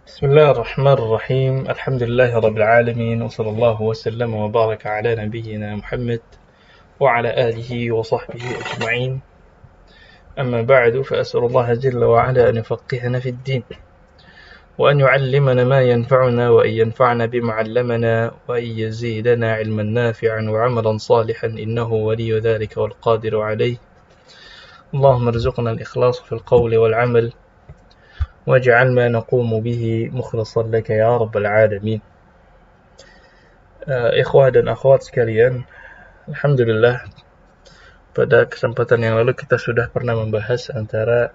بسم الله الرحمن الرحيم الحمد لله رب العالمين وصلى الله وسلم وبارك على نبينا محمد وعلى آله وصحبه أجمعين أما بعد فأسأل الله جل وعلا أن يفقهنا في الدين وأن يعلمنا ما ينفعنا وأن ينفعنا بما علمنا وأن يزيدنا علما نافعا وعملا صالحا إنه ولي ذلك والقادر عليه اللهم ارزقنا الإخلاص في القول والعمل واجعل ما نقوم به مخلصا لك يا رب العالمين. Ikhwah dan akhwat sekalian, alhamdulillah pada kesempatan yang lalu kita sudah pernah membahas antara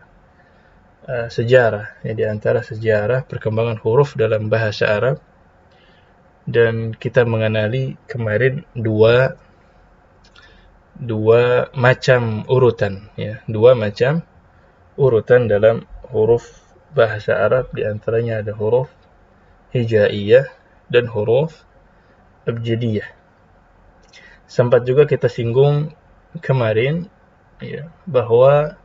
sejarah, di antara sejarah perkembangan huruf dalam bahasa Arab, dan kita mengenali kemarin dua macam urutan, dua macam urutan dalam huruf bahasa Arab. Di antaranya ada huruf hijaiyah dan huruf abjadiyah. Sempat juga kita singgung kemarin bahwa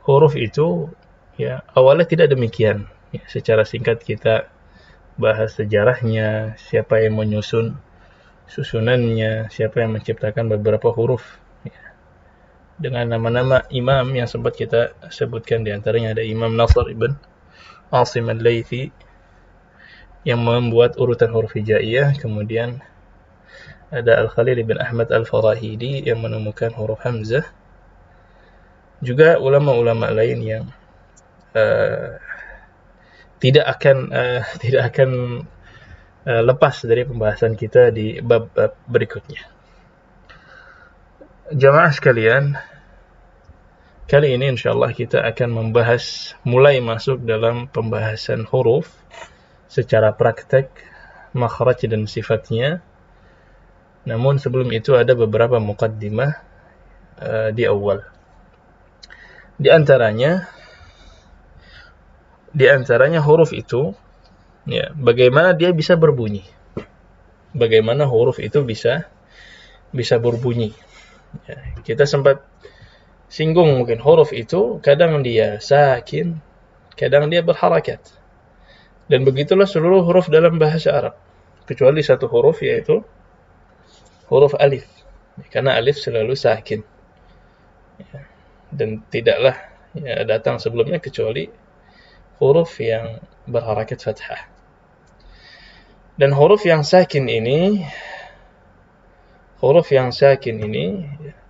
huruf itu awalnya tidak demikian. Secara singkat kita bahas sejarahnya, siapa yang menyusun susunannya, siapa yang menciptakan beberapa huruf dengan nama-nama imam yang sempat kita sebutkan. Di antaranya ada Imam Nasr ibn Asim al-Laythi yang membuat urutan huruf hijaiyah, kemudian ada Al-Khalil ibn Ahmad al-Farahidi yang menemukan huruf hamzah, juga ulama-ulama lain yang tidak akan lepas dari pembahasan kita di bab-bab berikutnya. Jamaah sekalian, kali ini insyaallah kita akan mulai masuk dalam pembahasan huruf secara praktek, makhraj dan sifatnya. Namun sebelum itu ada beberapa muqaddimah di awal. Di antaranya huruf itu, bagaimana dia bisa berbunyi. Bagaimana huruf itu bisa berbunyi. Kita sempat singgung mungkin huruf itu kadang dia sakin, kadang dia berharakat. Dan begitulah seluruh huruf dalam bahasa Arab, kecuali satu huruf, yaitu huruf alif, karena alif selalu sakin dan tidaklah datang sebelumnya kecuali huruf yang berharakat fathah. Dan huruf yang sakin ini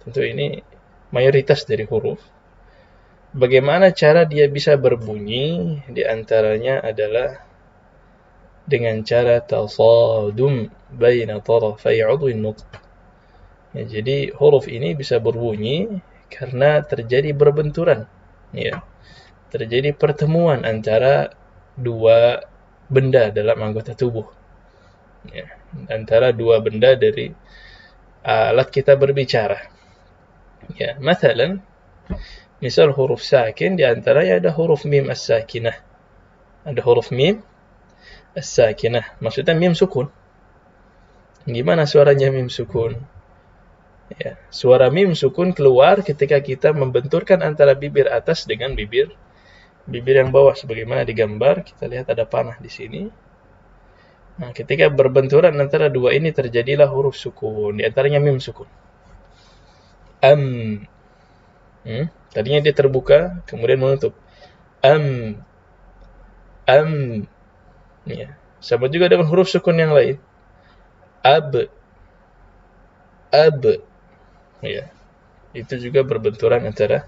tentu ini mayoritas dari huruf. Bagaimana cara dia bisa berbunyi? Di antaranya adalah dengan cara tasadum baina tarafai 'udwin nutq. Jadi huruf ini bisa berbunyi karena terjadi berbenturan, terjadi pertemuan antara dua benda dalam anggota tubuh, antara dua benda dari alat kita berbicara. Misal huruf sakin, di antaranya ada huruf mim as-sakinah. Ada huruf mim as-sakinah, maksudnya mim sukun. Gimana suaranya mim sukun? Suara mim sukun keluar ketika kita membenturkan antara bibir atas dengan bibir yang bawah, sebagaimana digambar. Kita lihat ada panah di sini. Nah, ketika berbenturan antara dua ini terjadilah huruf sukun. Di antaranya mim sukun. Tadinya dia terbuka, kemudian menutup. Sama juga dengan huruf sukun yang lain. Ab. Itu juga berbenturan antara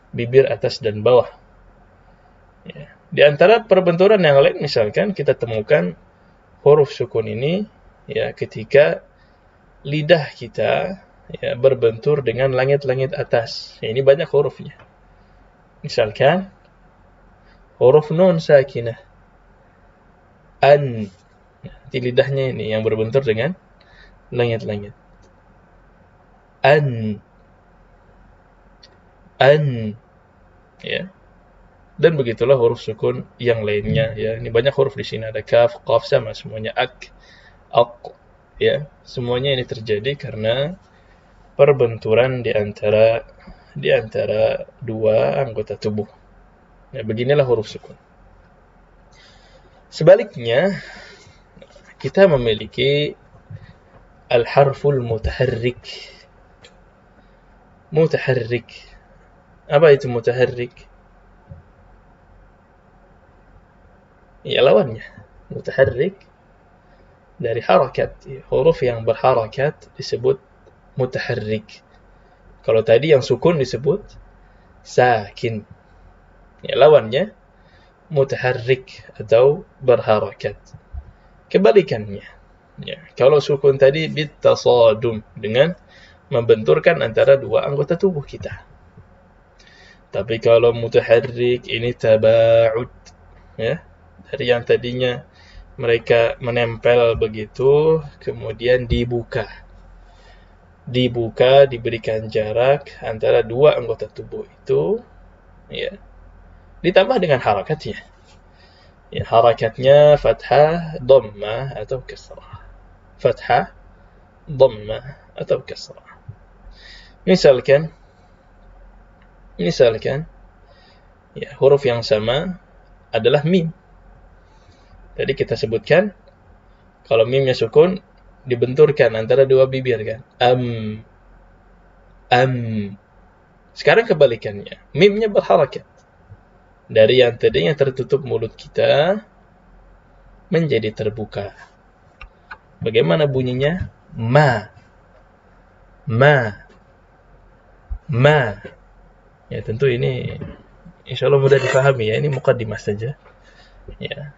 bibir atas dan bawah. Di antara perbenturan yang lain, misalkan kita temukan huruf sukun ini ketika lidah kita berbentur dengan langit-langit atas. Ini banyak hurufnya. Misalkan huruf nun sakinah, an, di lidahnya ini yang berbentur dengan langit-langit. An, dan begitulah huruf sukun yang lainnya. Ini banyak huruf di sini, ada kaf, qaf, sama semuanya, ak, semuanya ini terjadi karena perbenturan di antara dua anggota tubuh. Beginilah huruf sukun. Sebaliknya, kita memiliki al-harful mutaharrik. Mutaharrik. Apa itu mutaharrik? Ya, lawannya. Mutaharrik dari harakat. Huruf yang berharakat disebut mutaharrik. Kalau tadi yang sukun disebut sakin. Ya, lawannya mutaharrik atau berharakat. Kebalikannya. Ya, kalau sukun tadi bitasadum, dengan membenturkan antara dua anggota tubuh kita. Tapi kalau mutaharrik ini taba'ud, ya, dari yang tadinya mereka menempel begitu, kemudian dibuka, diberikan jarak antara dua anggota tubuh itu, ya, ditambah dengan harakatnya. Ya, harakatnya fathah, dhammah atau kasrah. Fathah, dhammah atau kasrah. Misalkan ya, huruf yang sama adalah mim. Tadi kita sebutkan kalau mimnya sukun dibenturkan antara dua bibir kan. Am. Sekarang kebalikannya. Mimnya berharakat. Dari yang tadinya tertutup mulut kita menjadi terbuka. Bagaimana bunyinya? Ma. Ya, tentu ini insyaallah mudah dipahami ya. Ini muqaddimah saja. Ya.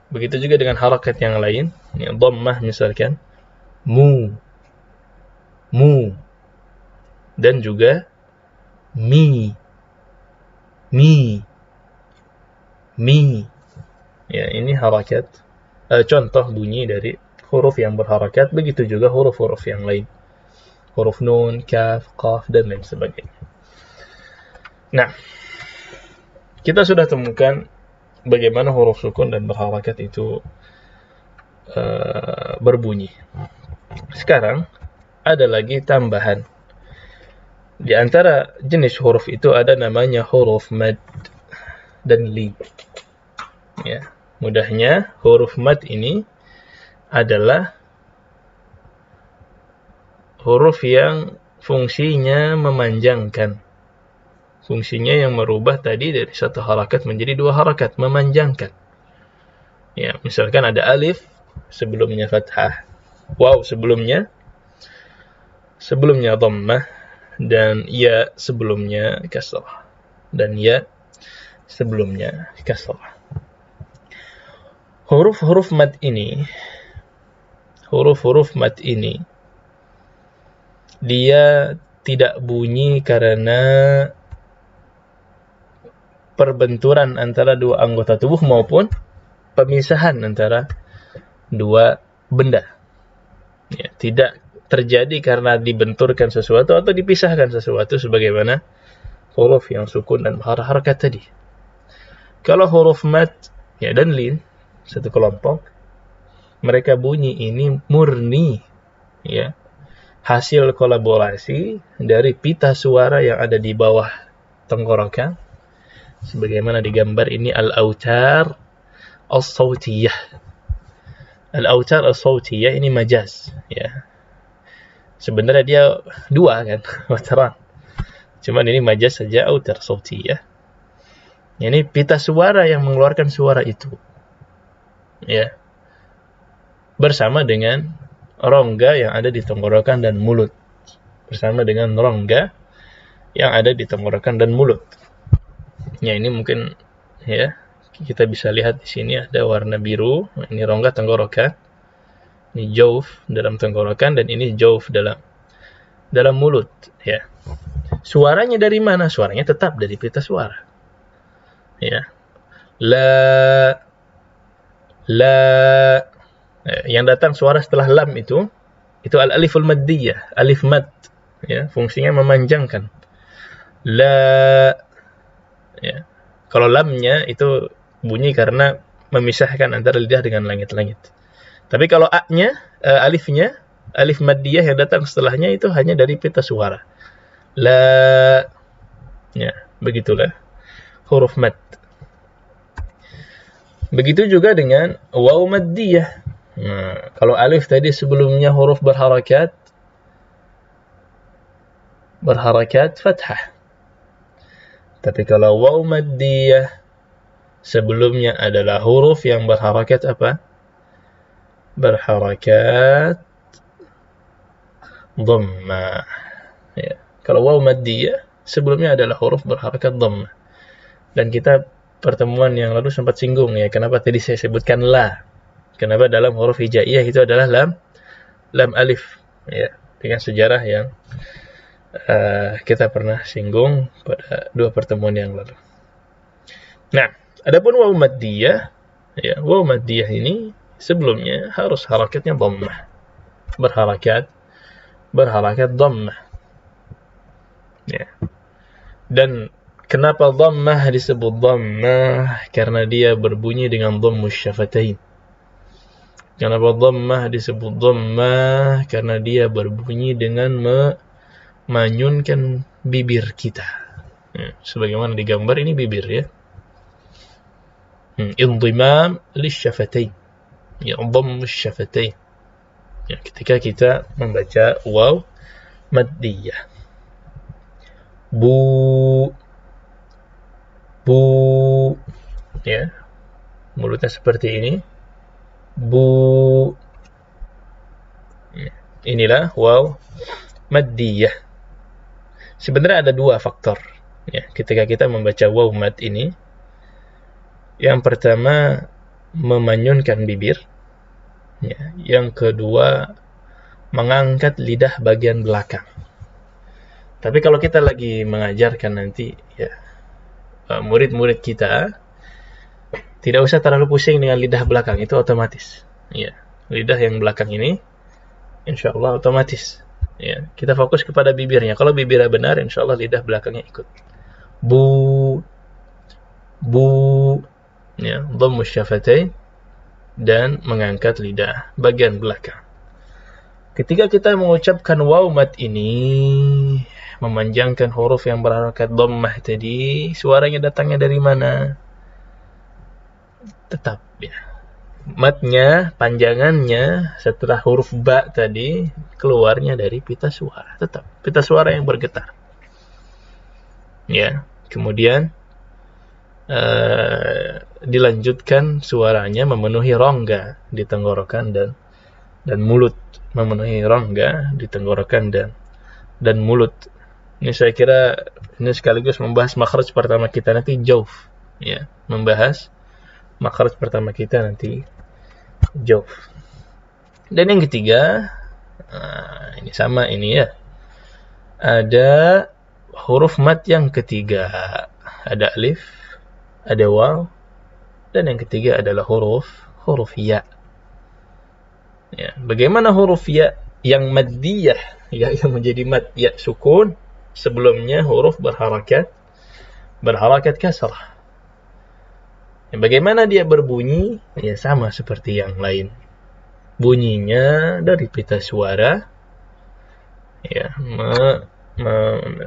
Begitu juga dengan harakat yang lain. Ya, dhammah misalkan mu. Dan juga mi. Ya, ini harakat. Contoh bunyi dari huruf yang berharakat. Begitu juga huruf-huruf yang lain. Huruf nun, kaf, qaf, dan lain sebagainya. Nah, kita sudah temukan bagaimana huruf sukun dan berharakat itu berbunyi. Sekarang ada lagi tambahan. Di antara jenis huruf itu ada namanya huruf mad dan li. Ya, mudahnya huruf mad ini adalah huruf yang fungsinya memanjangkan. Fungsinya yang merubah tadi dari satu harakat menjadi dua harakat, memanjangkan. Ya, misalkan ada alif sebelumnya fathah, waw sebelumnya dhammah, dan ya sebelumnya kasrah, Huruf-huruf mad ini dia tidak bunyi karena perbenturan antara dua anggota tubuh maupun pemisahan antara dua benda. Ya, tidak terjadi karena dibenturkan sesuatu atau dipisahkan sesuatu sebagaimana huruf yang sukun dan harakat tadi. Kalau huruf mad ya dan lin satu kelompok, mereka bunyi ini murni, ya, hasil kolaborasi dari pita suara yang ada di bawah tenggorokan, sebagaimana digambar ini al-autar as-sautiyah. Al-autar as-sautiyah ini majaz, ya. Sebenarnya dia dua kan, wataran. Cuman ini majaz saja, autar sautiyah. Ini pita suara yang mengeluarkan suara itu, ya, bersama dengan rongga yang ada di tenggorokan dan mulut. Ya, ini mungkin ya kita bisa lihat di sini ada warna biru. Ini rongga tenggorokan. Ini jauf dalam tenggorokan dan ini jauf dalam mulut, ya. Suaranya dari mana? Suaranya tetap dari pita suara. Ya. La. Yang datang suara setelah lam itu al-aliful maddiyah, alif mad, ya, fungsinya memanjangkan. La, ya. Kalau lamnya itu bunyi karena memisahkan antara lidah dengan langit-langit. Tapi kalau a-nya, alifnya, alif maddiyah yang datang setelahnya itu hanya dari pita suara. La, ya, begitulah huruf mad. Begitu juga dengan waw maddiyah. Nah, kalau alif tadi sebelumnya huruf berharakat fathah. Tapi kalau waw maddiyah sebelumnya adalah huruf yang berharakat apa? Berharakat dhammah. Ya. Kalau waw maddiyah sebelumnya adalah huruf berharakat dhammah. Dan kita pertemuan yang lalu sempat singgung ya, kenapa tadi saya sebutkan la. Kenapa dalam huruf hijaiyah itu adalah lam alif ya, dengan sejarah yang kita pernah singgung pada 2 pertemuan yang lalu. Nah, adapun waw maddiyah ya, waw maddiyah ini sebelumnya harus harakatnya dhammah. Berharakat dhammah. Ya. Dan kenapa dhammah disebut dhammah? Karena dia berbunyi dengan dhammus syafatain. Kenapa dhammah disebut dhammah? Karena dia berbunyi dengan memanyunkan bibir kita. Ya, sebagaimana digambar ini bibir ya. Indhimam lisyafatain. Ya, dhammus syafatain. Ya, ketika kita membaca waw maddiyah. Bu ya, mulutnya seperti ini. Bu. Inilah waw maddiyah. Sebenarnya ada 2 faktor ya, ketika kita membaca waw mad ini. Yang pertama memanyunkan bibir ya. Yang kedua mengangkat lidah bagian belakang. Tapi kalau kita lagi mengajarkan nanti ya, murid-murid kita tidak usah terlalu pusing dengan lidah belakang, itu otomatis. Ya, lidah yang belakang ini insyaallah otomatis. Ya, kita fokus kepada bibirnya. Kalau bibirnya benar, insyaallah lidah belakangnya ikut. Bu, ya, dhammus syafatain dan mengangkat lidah bagian belakang. Ketika kita mengucapkan waw mad ini, memanjangkan huruf yang berharakat dhammah tadi, suaranya datangnya dari mana? Tetap ya. Madnya, panjangannya setelah huruf ba tadi keluarnya dari pita suara. Tetap pita suara yang bergetar. Ya, kemudian dilanjutkan suaranya memenuhi rongga di tenggorokan dan mulut, memenuhi rongga di tenggorokan dan mulut. Ini saya kira ini sekaligus membahas makhraj pertama kita nanti jauf ya, membahas makhraj pertama kita nanti jauf. Dan yang ketiga ini sama ini ya, ada huruf mad yang ketiga, ada alif, ada waw, dan yang ketiga adalah huruf ya. Ya, bagaimana huruf ya yang maddiyah ya, yang menjadi mad ya sukun, sebelumnya huruf berharakat kasrah. Ya, bagaimana dia berbunyi? Ya sama seperti yang lain. Bunyinya dari pita suara ya,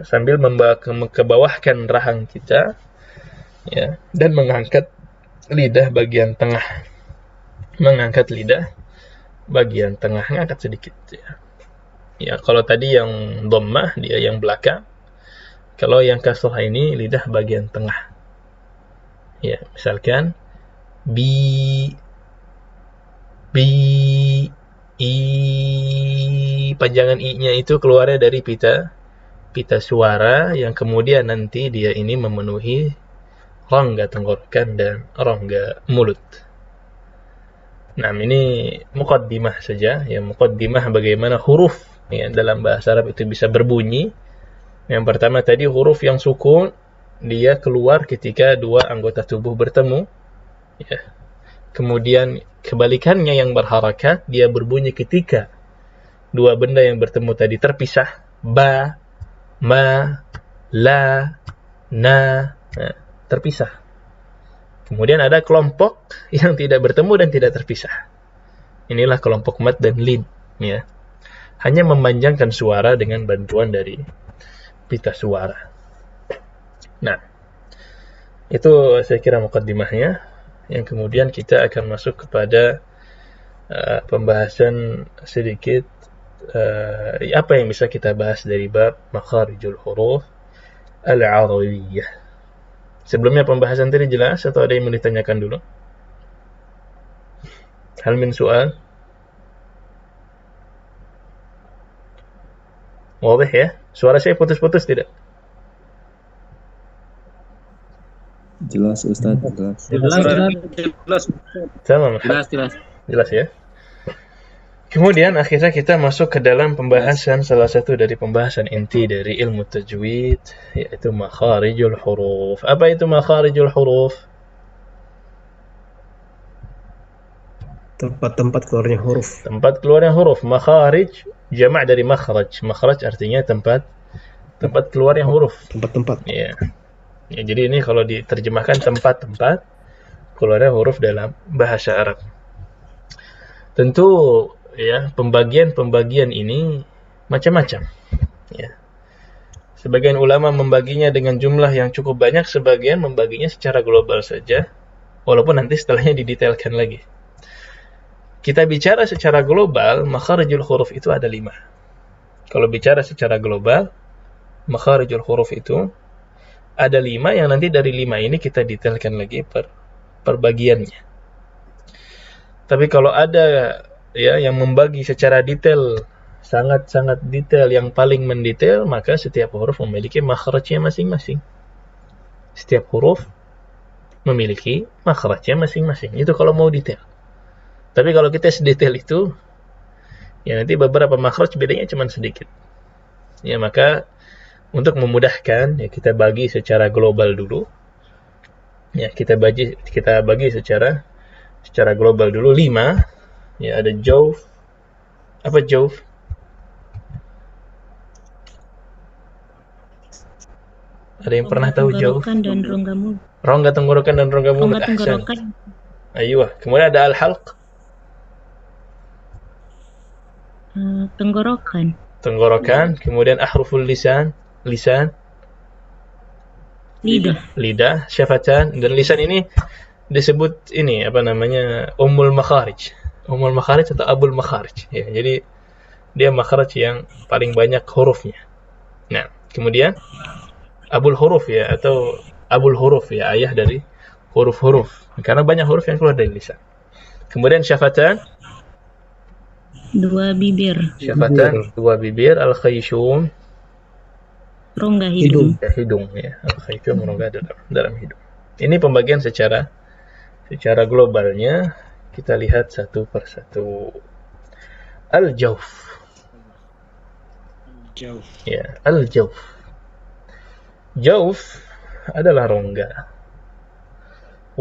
sambil membawahkan rahang kita ya, dan mengangkat lidah bagian tengah. Mengangkat lidah bagian tengah, ngangkat sedikit ya. Ya, kalau tadi yang dhammah dia yang belakang. Kalau yang kasrah ini lidah bagian tengah. Ya, misalkan bi, i, panjangan i-nya itu keluarnya dari pita suara yang kemudian nanti dia ini memenuhi rongga tenggorokan dan rongga mulut. Nah, ini muqaddimah saja ya, muqaddimah bagaimana huruf ya, dalam bahasa Arab itu bisa berbunyi. Yang pertama tadi huruf yang sukun dia keluar ketika 2 anggota tubuh bertemu ya. Kemudian kebalikannya yang berharakat dia berbunyi ketika 2 benda yang bertemu tadi terpisah, ba, ma, la, na, nah, terpisah. Kemudian ada kelompok yang tidak bertemu dan tidak terpisah. Inilah kelompok mad dan lin ya. Hanya memanjangkan suara dengan bantuan dari pita suara. Nah, itu saya kira muqaddimahnya. yang kemudian kita akan masuk kepada pembahasan sedikit apa yang bisa kita bahas dari bab makharijul huruf al-arabiyyah. Sebelumnya pembahasan tadi jelas atau ada yang mau ditanyakan dulu? Hal min soal? Wadah ya? Suara saya putus-putus tidak? Jelas Ustaz, jelas. Jelas. Sama, jelas ya. Kemudian akhirnya kita masuk ke dalam pembahasan salah satu dari pembahasan inti dari ilmu tajwid, yaitu makharijul huruf. Apa itu makharijul huruf? Tempat-tempat keluarnya huruf. Tempat keluarnya huruf. Makharij jamak dari makhraj. Makhraj artinya tempat keluarnya huruf. Tempat-tempat. Ya. Ya, jadi ini kalau diterjemahkan tempat-tempat keluarnya huruf dalam bahasa Arab. Tentu ya, pembagian ini macam-macam. Ya. Sebagian ulama membaginya dengan jumlah yang cukup banyak, sebagian membaginya secara global saja, walaupun nanti setelahnya didetailkan lagi. Kita bicara secara global, makharijul huruf itu ada 5. Kalau bicara secara global, makharijul huruf itu ada 5, yang nanti dari 5 ini kita detailkan lagi per bagiannya. Tapi kalau ada ya yang membagi secara detail, sangat-sangat detail, yang paling mendetail, maka setiap huruf memiliki makhrajnya masing-masing. Setiap huruf memiliki makhrajnya masing-masing. Itu kalau mau detail. Tapi kalau kita sedetail itu, ya nanti beberapa makhraj bedanya cuma sedikit. Ya maka untuk memudahkan, ya kita bagi secara global dulu. Ya kita bagi secara global dulu 5. Ya ada jauf. Apa jauf? Ada yang pernah tahu jauf? Rongga tenggorokan dan rongga mulut. Ahsan. Ayuh. Kemudian ada al-halq. Tenggorokan. Kemudian ahruful lisan. Lidah. Syafatan. Dan lisan ini disebut ini apa namanya, ummul makharij atau abul makharij. Ya, jadi dia makharij yang paling banyak hurufnya. Nah, kemudian abul huruf ya, atau abul huruf ya, ayah dari huruf-huruf, karena banyak huruf yang keluar dari lisan. Kemudian syafatan, 2 bibir. Syafatan 2 bibir, al-khayshum, rongga hidung. Hidung ya, al-khayshum rongga dalam hidung. Ini pembagian secara globalnya. Kita lihat satu persatu. Al-jawf. Ya, al-jawf. Jawf adalah rongga.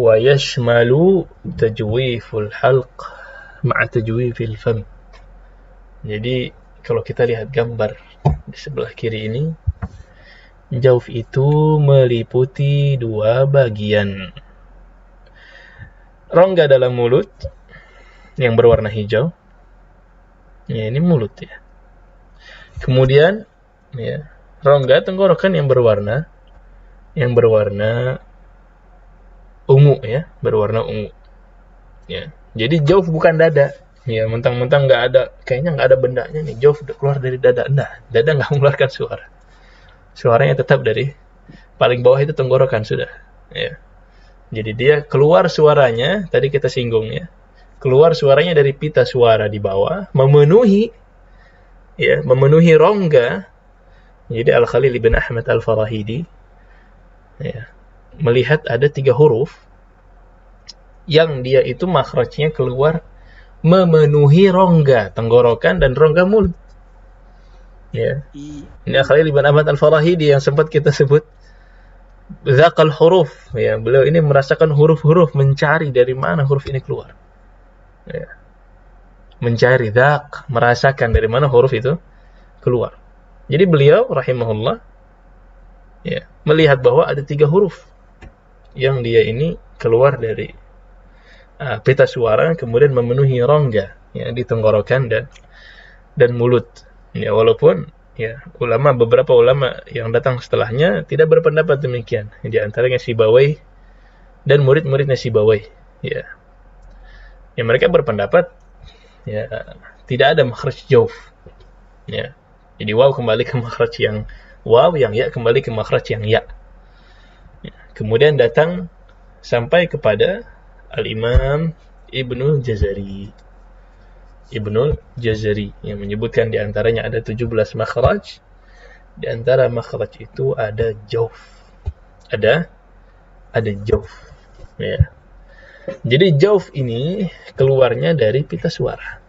Wa yashmalu tajwiful halq ma'a tajwifil fam. Jadi kalau kita lihat gambar di sebelah kiri ini, jawf itu meliputi 2 bagian. Rongga dalam mulut yang berwarna hijau. Ya, ini mulut ya. Kemudian ya, rongga tenggorokan yang berwarna ungu ya, berwarna ungu. Ya. Jadi jawf bukan dada. Ya, mentang-mentang kayaknya nggak ada bendanya nih, jawf udah keluar dari dada. Nah, dada nggak mengeluarkan suara. Suaranya tetap dari paling bawah itu tenggorokan sudah. Ya. Jadi dia keluar suaranya, tadi kita singgung ya, keluar suaranya dari pita suara di bawah, memenuhi rongga. Jadi Al-Khalil ibn Ahmad Al-Farahidi ya, melihat ada 3 huruf yang dia itu makhrajnya keluar memenuhi rongga tenggorokan dan rongga mulut. Ya. Ini Al-Khalil ibn Ahmad Al-Farahidi yang sempat kita sebut dzaqal huruf ya, beliau ini merasakan huruf-huruf, mencari dari mana huruf ini keluar ya. Mencari dzaq, merasakan dari mana huruf itu keluar. Jadi beliau rahimahullah ya, melihat bahwa ada 3 huruf yang dia ini keluar dari pita suara, kemudian memenuhi rongga ya, di tenggorokan dan mulut ya. Walaupun ya, beberapa ulama yang datang setelahnya tidak berpendapat demikian. Di antaranya Sibawayh dan murid-muridnya Sibawayh. Ya. Ya mereka berpendapat ya tidak ada makhraj jauf. Ya. Jadi waw kembali ke makhraj yang waw, yang ya kembali ke makhraj yang ya. Ya. Kemudian datang sampai kepada Al-Imam Ibnul Jazari. Ibnul Jazari yang menyebutkan di antaranya ada 17 makhraj. Di antara makhraj itu ada jauf. Ada jauf. Ya. Jadi jauf ini keluarnya dari pita suara.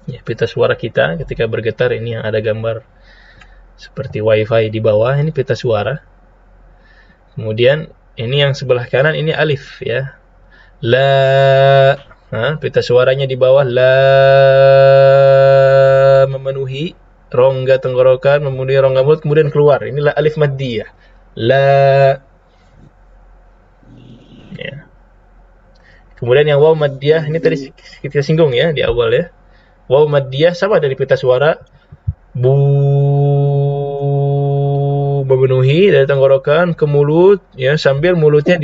Ya, pita suara kita ketika bergetar ini yang ada gambar seperti wifi di bawah, ini pita suara. Kemudian ini yang sebelah kanan ini alif ya. La, pita suaranya di bawah la memenuhi rongga tenggorokan, memenuhi rongga mulut, kemudian keluar. Inilah alif maddiyah. La. Ya. Kemudian yang waw maddiyah ini tadi kita singgung ya di awal ya. Waw maddiyah sama dari pita suara. Bu memenuhi dari tenggorokan ke mulut ya, sambil mulutnya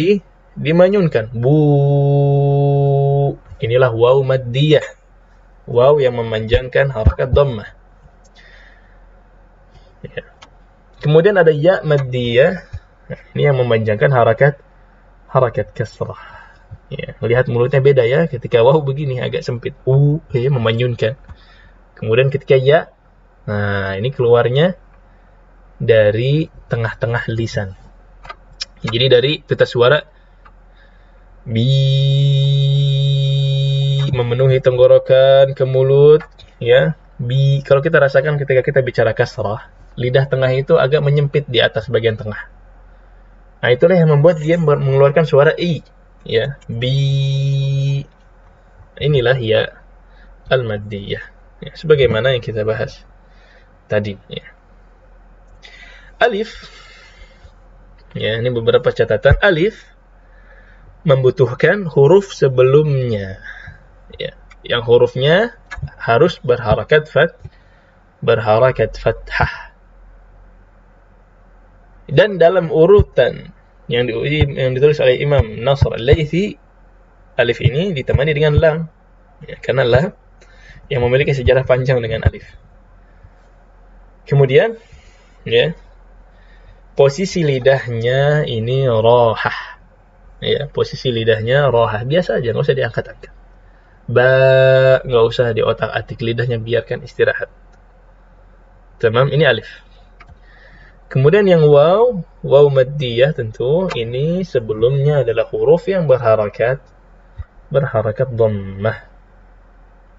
dimanyunkan. Bu. Inilah waw maddiyah. Waw yang memanjangkan harakat dhammah. Ya. Kemudian ada ya maddiyah. Ini yang memanjangkan harakat kasrah. Ya, melihat mulutnya beda ya, ketika waw begini agak sempit, ya memanyunkan. Kemudian ketika ya, nah ini keluarnya dari tengah-tengah lisan. Jadi dari pita suara bi memenuhi tenggorokan ke mulut ya. Bi, kalau kita rasakan ketika kita bicara kasrah, lidah tengah itu agak menyempit di atas bagian tengah. Nah, itulah yang membuat dia mengeluarkan suara i. Ya, bi. Inilah ya al-maddiyah. Ya, sebagaimana yang kita bahas tadi. Ya. Alif. Ya, ini beberapa catatan. Alif membutuhkan huruf sebelumnya. Ya, yang hurufnya harus berharakat fathah. Dan dalam urutan yang ditulis oleh Imam Nasr Al-Laythi, alif ini ditemani dengan lam. Ya, karena lam yang memiliki sejarah panjang dengan alif. Kemudian, ya, posisi lidahnya ini rohah. Ya, posisi lidahnya rohah. Biasa aja, nggak usah diangkat-angkat. Nggak usah diotak-atik lidahnya, biarkan istirahat. Tamam, ini alif. Kemudian yang waw maddiyah tentu ini sebelumnya adalah huruf yang berharakat dhammah.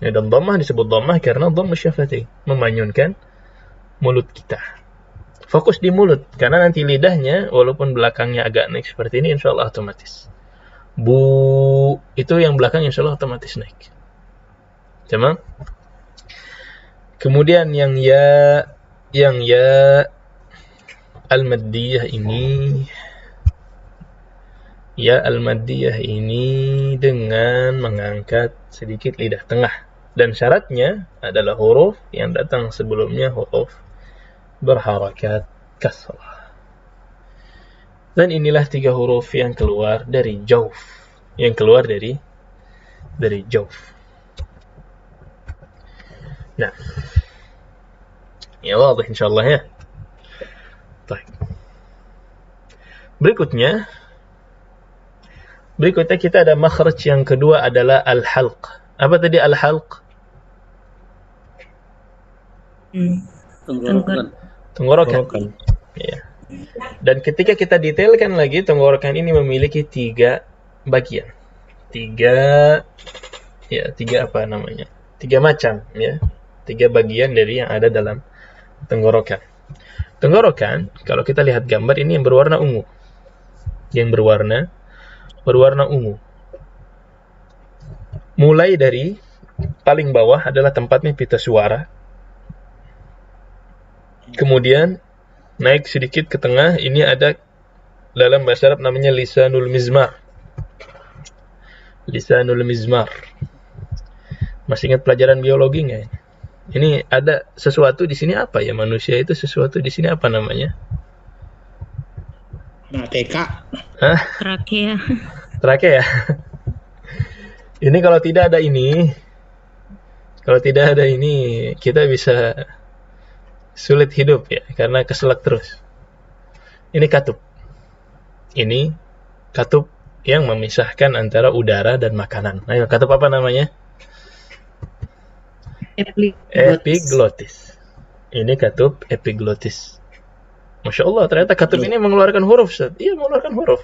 Ya, dan dhammah disebut dhammah karena dhammah syafatain, memanyunkan mulut kita. Fokus di mulut, karena nanti lidahnya walaupun belakangnya agak naik seperti ini, insyaallah otomatis. Bu, itu yang belakang insyaallah otomatis naik. Tamam? Kemudian yang ya al-maddiyah ini dengan mengangkat sedikit lidah tengah, dan syaratnya adalah huruf yang datang sebelumnya huruf berharakat kasrah. Dan inilah 3 huruf yang keluar dari jauf, dari jauf. Nah, ya wadah insyaallah ya. Baik. Berikutnya kita ada makhraj yang kedua adalah al-halq. Apa tadi al-halq? Tenggorokan. Ya. Dan ketika kita detailkan lagi, tenggorokan ini memiliki 3 bagian. 3 apa namanya? 3 macam ya. 3 bagian dari yang ada dalam tenggorokan. Tenggorokan, kalau kita lihat gambar ini yang berwarna ungu. Yang berwarna ungu. Mulai dari paling bawah adalah tempatnya pita suara. Kemudian naik sedikit ke tengah, ini ada dalam bahasa Arab namanya lisanul mizmar. Lisanul mizmar. Masih ingat pelajaran biologi nggak ini? Ini ada sesuatu di sini apa ya? Manusia itu sesuatu di sini apa namanya? Nah, TK. Trakea. Trakea. Ini kalau tidak ada ini, kita bisa sulit hidup ya, karena keselak terus. Ini katup. Ini katup yang memisahkan antara udara dan makanan. Ayo, katup apa namanya? Epiglotis. Ini katup epiglotis. Masya Allah, ternyata katup ini mengeluarkan huruf, Ustaz. Iya, mengeluarkan huruf.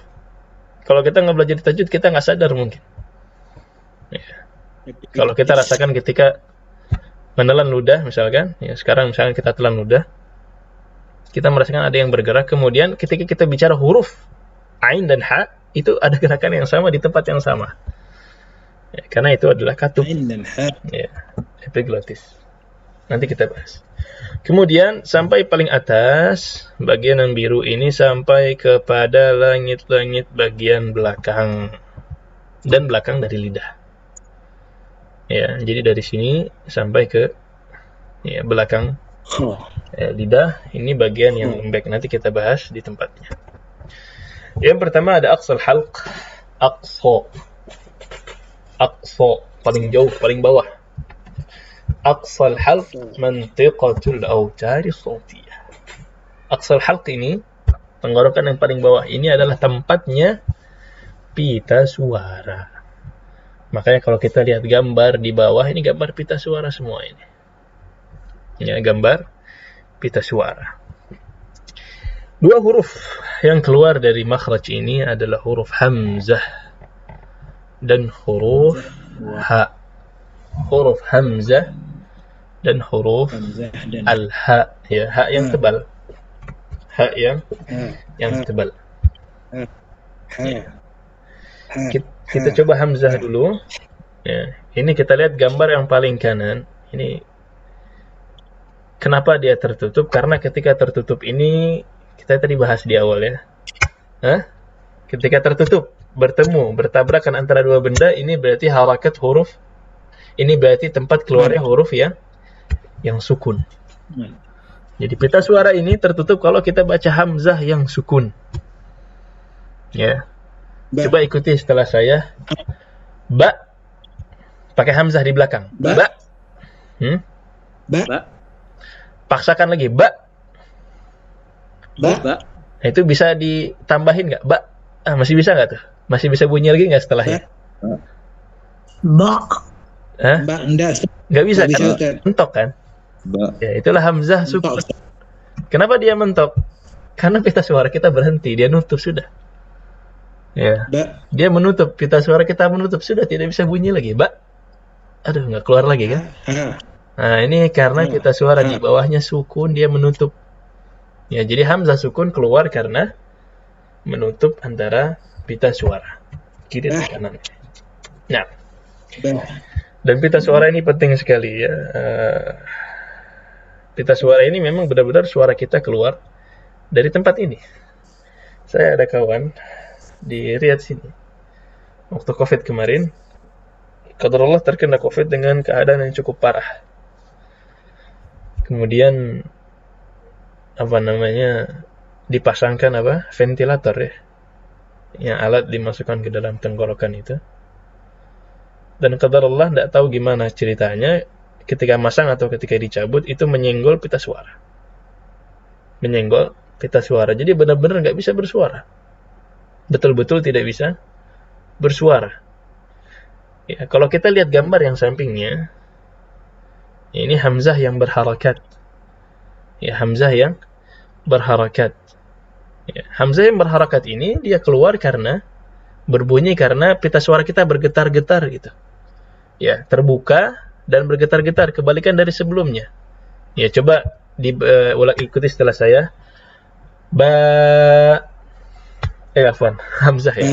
Kalau kita nggak belajar tajwid, kita nggak sadar mungkin. Ya. Kalau kita rasakan ketika menelan ludah, misalkan, ya sekarang misalkan kita telan ludah, kita merasakan ada yang bergerak. Kemudian ketika kita bicara huruf ain dan ha, itu ada gerakan yang sama di tempat yang sama. Ya, karena itu adalah katup. Ya, epiglotis. Nanti kita bahas. Kemudian sampai paling atas, bagian yang biru ini sampai kepada langit-langit bagian belakang dan belakang dari lidah. Ya, jadi dari sini sampai ke ya, belakang lidah, ini bagian yang lembek. Nanti kita bahas di tempatnya. Yang pertama ada aqsal halq, aqsa paling jauh, paling bawah. Aqsal halq mantiqatul awtari sawtiyah. Aqsal halq ini, tenggorokan yang paling bawah ini adalah tempatnya pita suara. Makanya kalau kita lihat gambar di bawah, ini gambar pita suara semua ini. Ya, gambar pita suara. Dua huruf yang keluar dari makhraj ini adalah huruf hamzah dan huruf ha. Huruf hamzah dan huruf al-ha, ya, ha yang tebal. Ha yang tebal. Ya. Kita coba hamzah dulu. Ya, ini kita lihat gambar yang paling kanan. Ini kenapa dia tertutup? Karena ketika tertutup ini, kita tadi bahas di awal ya. Ketika tertutup, bertabrakan antara dua benda, ini berarti harakat huruf. Ini berarti tempat keluarnya huruf yang sukun. Jadi pita suara ini tertutup kalau kita baca hamzah yang sukun. Ya. Coba ikuti setelah saya. Ba. Pakai hamzah di belakang. Ba. Ba. Paksakan lagi. Ba. Ba. Nah, itu bisa ditambahin nggak? Ba. Masih bisa nggak tuh? Masih bisa bunyi lagi nggak setelahnya? Ba. Ba. Nggak bisa kan? Mentok kan? Ba. Ya, itulah hamzah sukun. Kenapa dia mentok? Karena pita suara kita berhenti. Dia nutup sudah. Ya, dia menutup, pita suara kita menutup, sudah tidak bisa bunyi lagi, Ba. Aduh, nggak keluar lagi kan? Nah, ini karena pita suara di bawahnya sukun, dia menutup. Ya, jadi hamzah sukun keluar karena menutup antara pita suara kiri dan kanan. Nah, dan pita suara ini penting sekali ya. Pita suara ini memang benar-benar suara kita keluar dari tempat ini. Saya ada kawan di Riyadh sini. Waktu Covid kemarin, qadarullah terkena Covid dengan keadaan yang cukup parah. Kemudian dipasangkan ventilator ya. Yang alat dimasukkan ke dalam tenggorokan itu. Dan qadarullah enggak tahu gimana ceritanya, ketika masang atau ketika dicabut itu menyenggol pita suara. Menyenggol pita suara. Jadi benar-benar enggak bisa bersuara. Betul-betul tidak bisa bersuara. Ya, kalau kita lihat gambar yang sampingnya, ini hamzah yang berharakat. Ya, hamzah yang berharakat. Ya, hamzah yang berharakat ini dia keluar karena berbunyi karena pita suara kita bergetar-getar gitu. Ya, terbuka dan bergetar-getar, kebalikan dari sebelumnya. Ya, coba ikuti setelah saya. Ba. Afwan, hamzah ya.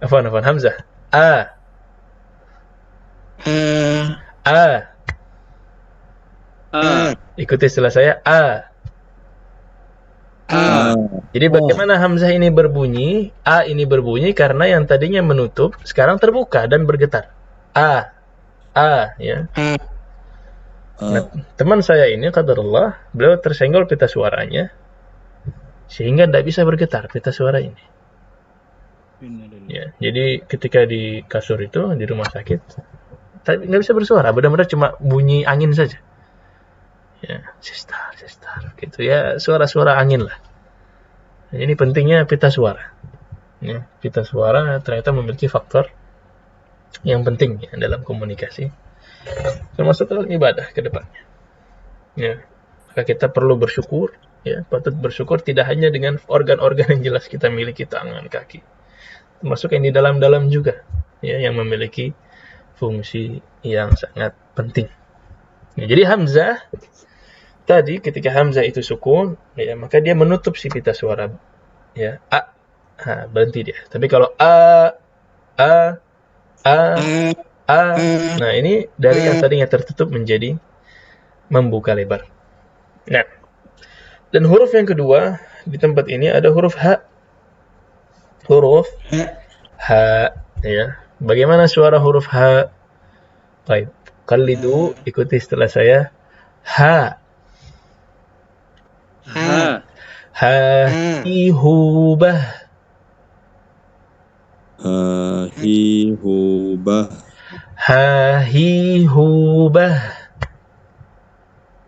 Afwan, hamzah. A. Ikuti setelah saya. A. Jadi bagaimana hamzah ini berbunyi? A ini berbunyi karena yang tadinya menutup sekarang terbuka dan bergetar. A. Ya. Nah, teman saya ini qadarullah, beliau tersenggol pita suaranya sehingga tidak bisa bergetar pita suara ini. Ya, jadi ketika di kasur itu di rumah sakit, tapi nggak bisa bersuara, benar-benar cuma bunyi angin saja. Ya, sestar, gitu ya, suara-suara angin lah. Nah, ini pentingnya pita suara. Ya, pita suara ternyata memiliki faktor yang penting ya, dalam komunikasi, termasuk dalam ibadah ke depannya. Ya, maka kita perlu bersyukur, ya, patut bersyukur tidak hanya dengan organ-organ yang jelas kita miliki, tangan, kaki, termasuk yang di dalam-dalam juga, ya, yang memiliki fungsi yang sangat penting. Ya, jadi Hamzah tadi ketika Hamzah itu sukun, ya, maka dia menutup si pita suara, ya, berhenti dia. Tapi kalau a, nah ini dari yang tadinya tertutup menjadi membuka lebar. Nah, dan huruf yang kedua di tempat ini ada huruf ha. Huruf ha, ya. Bagaimana suara huruf ha? Baik, qalidu, ikuti setelah saya. Ha. Hahihubah. Hahihubah. Hahihubah.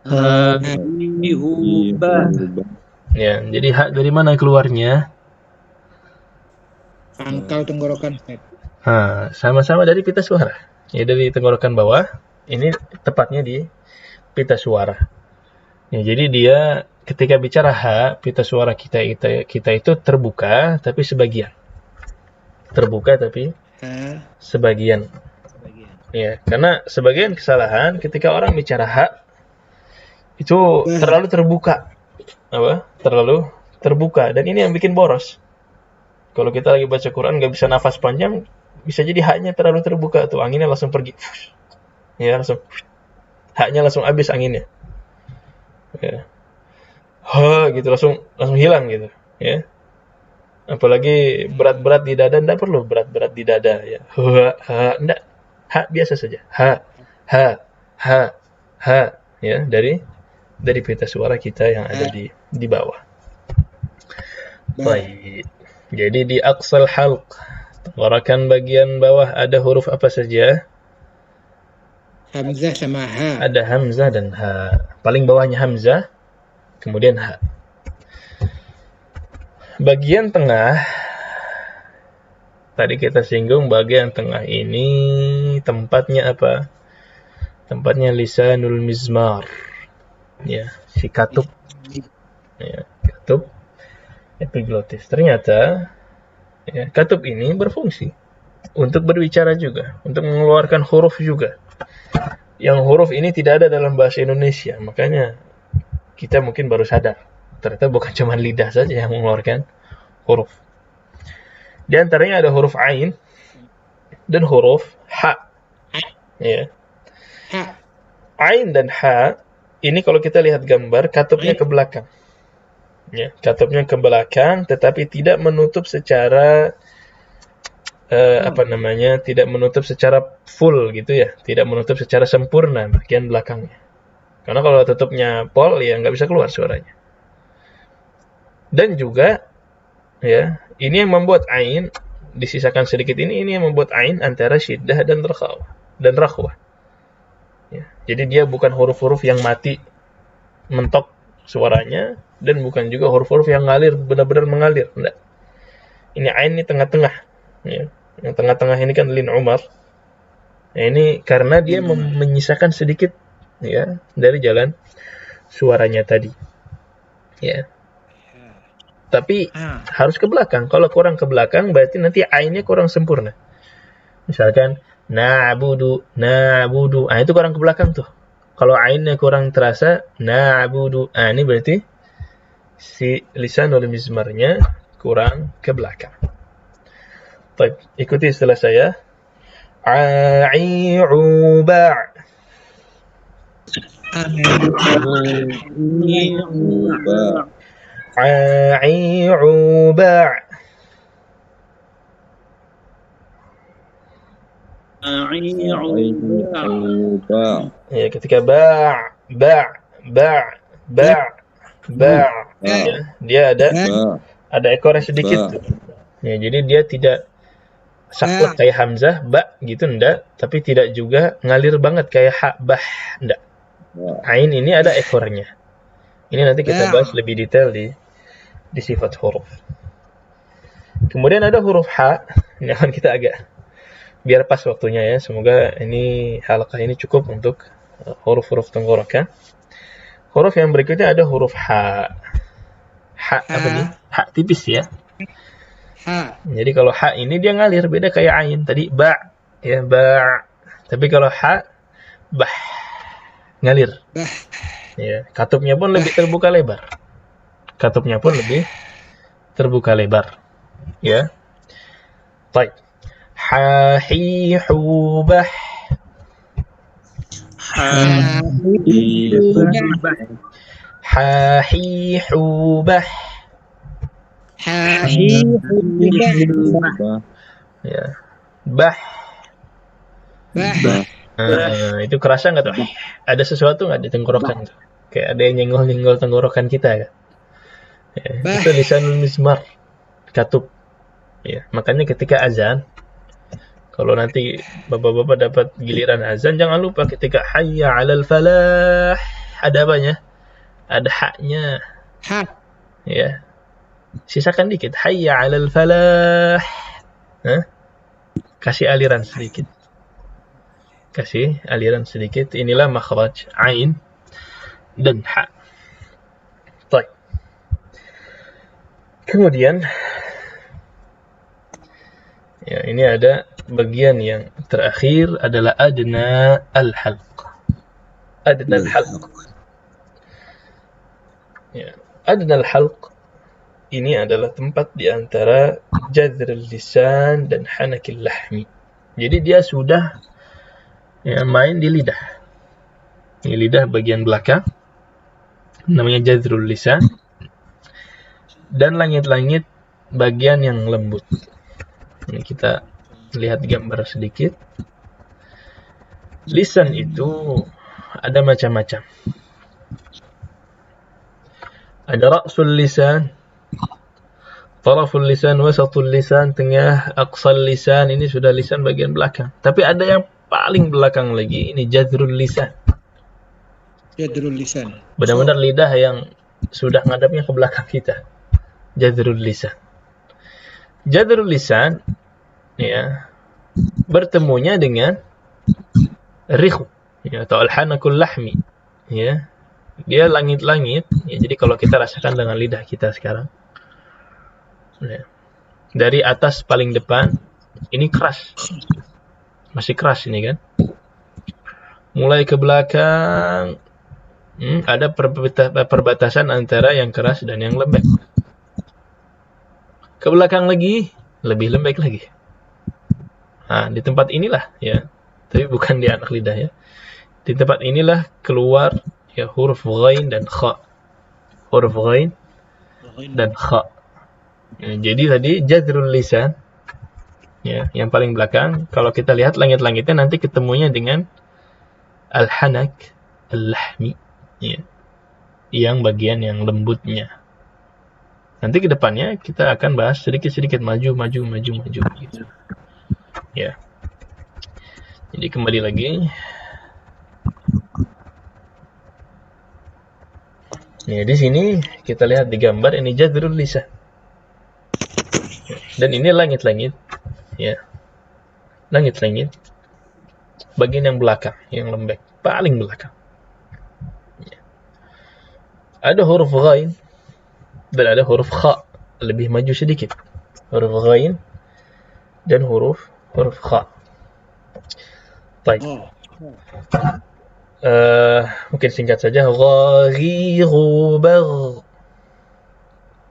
Hahihubah. Ya, jadi hak dari mana keluarnya? Pangkal tenggorokan. Sama-sama dari pita suara. Ya, dari tenggorokan bawah. Ini tepatnya di pita suara. Ya, jadi dia ketika bicara ha, pita suara kita itu terbuka tapi sebagian. Terbuka tapi sebagian. Ya, karena sebagian kesalahan ketika orang bicara ha itu terlalu terbuka. Terlalu terbuka, dan ini yang bikin boros. Kalau kita lagi baca Quran nggak bisa nafas panjang, bisa jadi haknya terlalu terbuka tuh, anginnya langsung pergi. Ya, langsung haknya langsung habis anginnya. Ya. Gitu langsung hilang gitu, ya. Apalagi berat-berat di dada, enggak perlu berat-berat di dada, ya. Enggak. Ha biasa saja. Ha, ya, dari pita suara kita yang ada di bawah. Baik. Jadi di aqsal halq, tenggorokan bagian bawah, ada huruf apa saja? Hamzah sama ha. Ada hamzah dan ha. Paling bawahnya hamzah, kemudian ha. Bagian tengah, tadi kita singgung bagian tengah ini tempatnya apa? Tempatnya lisanul mizmar. Ya, si katup. Ya, katup epiglotis. Ternyata ya, katup ini berfungsi untuk berbicara juga, untuk mengeluarkan huruf juga. Yang huruf ini tidak ada dalam bahasa Indonesia, makanya kita mungkin baru sadar. Ternyata bukan cuma lidah saja yang mengeluarkan huruf. Di antaranya ada huruf ain dan huruf ha. Ya. Ain dan ha ini kalau kita lihat gambar, katupnya ke belakang. Ya, katupnya ke belakang, tetapi tidak menutup secara tidak menutup secara full gitu ya, tidak menutup secara sempurna bagian belakangnya. Karena kalau tutupnya pol, ya nggak bisa keluar suaranya. Dan juga, ya, ini yang membuat ain disisakan sedikit ini yang membuat ain antara syiddah dan rakhwah. Ya, jadi dia bukan huruf-huruf yang mati mentok suaranya, dan bukan juga huruf-huruf yang ngalir, benar-benar mengalir. Enggak. Ini ain ini tengah-tengah. Ya. Yang tengah-tengah ini kan lin umar. Nah, ini karena dia menyisakan sedikit, ya, dari jalan suaranya tadi. Ya. Tapi harus ke belakang. Kalau kurang ke belakang berarti nanti ainnya kurang sempurna. Misalkan na'budu. Itu kurang ke belakang tuh. Kalau ainnya kurang terasa, na'budu. Ini berarti si lisanul mizmarnya kurang ke belakang. Baik, ikuti setelah saya. A'i'uba'. A'i'uba'. Ya, ketika ba', ya, dia ada ekornya sedikit tuh. Ya, jadi dia tidak saklek kayak hamzah, ba gitu enggak, tapi tidak juga ngalir banget kayak ha, bah, enggak. Ain ini ada ekornya. Ini nanti kita bahas lebih detail di sifat huruf. Kemudian ada huruf ha. Ini akan kita agak biar pas waktunya ya. Semoga ini halaqah ini cukup untuk huruf-huruf tenggorokan. Huruf yang berikutnya ada huruf ha. Ha apa nih? Ha tipis ya. Ha. Jadi kalau ha ini dia ngalir, beda kayak ain tadi ba ya, ba. Tapi kalau ha bah ngalir. Bah. Ya, katupnya pun lebih terbuka lebar. Katupnya pun lebih terbuka lebar. Ya. Baik. Ha hi hu bah. Ha hi hu bah. Ya. Bah. Itu kerasa nggak tuh? Ada sesuatu nggak di tenggorokan tuh? Kayak ada yang nyenggol-nyenggol tenggorokan kita kan? Ya, itu lisanul mizmar, katup. Ya, makanya ketika azan, kalau nanti bapak-bapak dapat giliran azan, jangan lupa ketika hayya 'alal falah, ada apanya? Ada haknya. Ha. Ya. Sisakan dikit. Hayya 'alal falah. Kasih aliran sedikit. Kasih aliran sedikit. Inilah makhraj ain dan ha. Baik. Kemudian ya, ini ada bagian yang terakhir adalah adna al-halq. Adna al-halq. Ya, adna al-halq ini adalah tempat di antara jadrul lisan dan hanakil lahmi. Jadi dia sudah ya, main di lidah. Ini lidah bagian belakang. Namanya jadrul lisan. Dan langit-langit bagian yang lembut. Ini kita lihat gambar sedikit. Lisan itu ada macam-macam. Ada ra'sul lisan, taraful lisan, wasatul lisan, tengah, aqsal lisan. Ini sudah lisan bagian belakang. Tapi ada yang paling belakang lagi, ini jadrul lisan. Jadrul lisan. Benar-benar lidah yang sudah ngadapnya ke belakang kita. Jadrul lisan. Jadrul lisan ya, bertemunya dengan rikhu ya, atau al-hanakul lahmi ya. Dia langit-langit ya, jadi kalau kita rasakan dengan lidah kita sekarang ya, dari atas paling depan ini keras, masih keras ini kan, mulai ke belakang ada perbatasan antara yang keras dan yang lembek. Ke belakang lagi lebih lembek lagi. Nah, di tempat inilah ya, tapi bukan di anak lidah ya. Di tempat inilah keluar ya huruf ghain dan kha. Huruf ghain dan kha. Ya, jadi tadi jadrul lisan ya, yang paling belakang. Kalau kita lihat langit-langitnya nanti ketemunya dengan al-hanak al-lahmi ya, yang bagian yang lembutnya. Nanti ke depannya kita akan bahas sedikit-sedikit maju gitu. Ya. Jadi kembali lagi. Ya, di sini kita lihat di gambar ini jadrul lisan. Dan ini langit-langit ya. Langit-langit bagian yang belakang, yang lembek, paling belakang. Ya. Ada huruf ghain dan ada huruf kha, lebih maju sedikit. Huruf ghain dan huruf kha. Baik. Mungkin singkat saja. Ghaghiru bagh.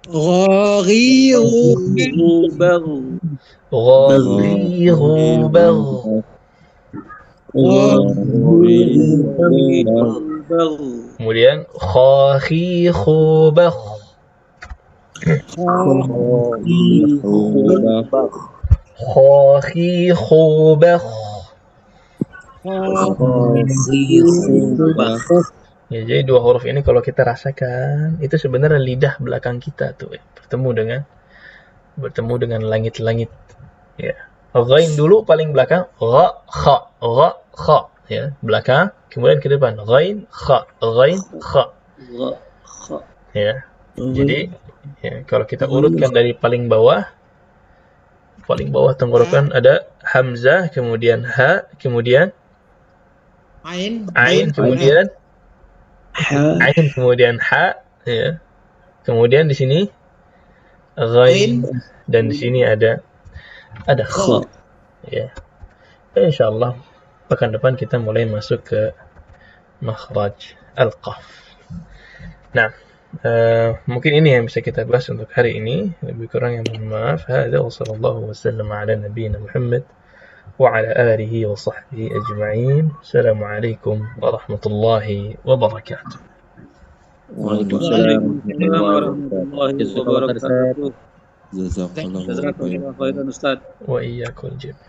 Ghaghiru bagh. Ghaghiru bagh. Kemudian khakhihu bagh. Khakhihu bagh. Ya, jadi dua huruf ini kalau kita rasakan itu sebenarnya lidah belakang kita tuh bertemu dengan bertemu dengan langit-langit. Ya. Ghain dulu paling belakang, gha, kha, ya, belakang, kemudian ke depan, ghain, kha, ya. Jadi, ya, kalau kita urutkan dari paling bawah tenggorokan ada hamzah, kemudian ha, kemudian Ain. ain, kemudian ain, kemudian ha, ya. Kemudian di sini ghain, dan di sini ada kha. Ya. Insyaallah pekan depan kita mulai masuk ke makhraj al-qaf. Nah, mungkin ini yang bisa kita bahas untuk hari ini. Lebih kurang yang mohon maaf. Hadza wa sallallahu wasallam ala nabiyyina Muhammad wa ala alihi wa sahbihi ajma'in. Assalamualaikum warahmatullahi wabarakatuh. Waalaikumsalam warahmatullahi wabarakatuh. Jazakallahu khairan. Ustaz. Wa iyyakum jami'an.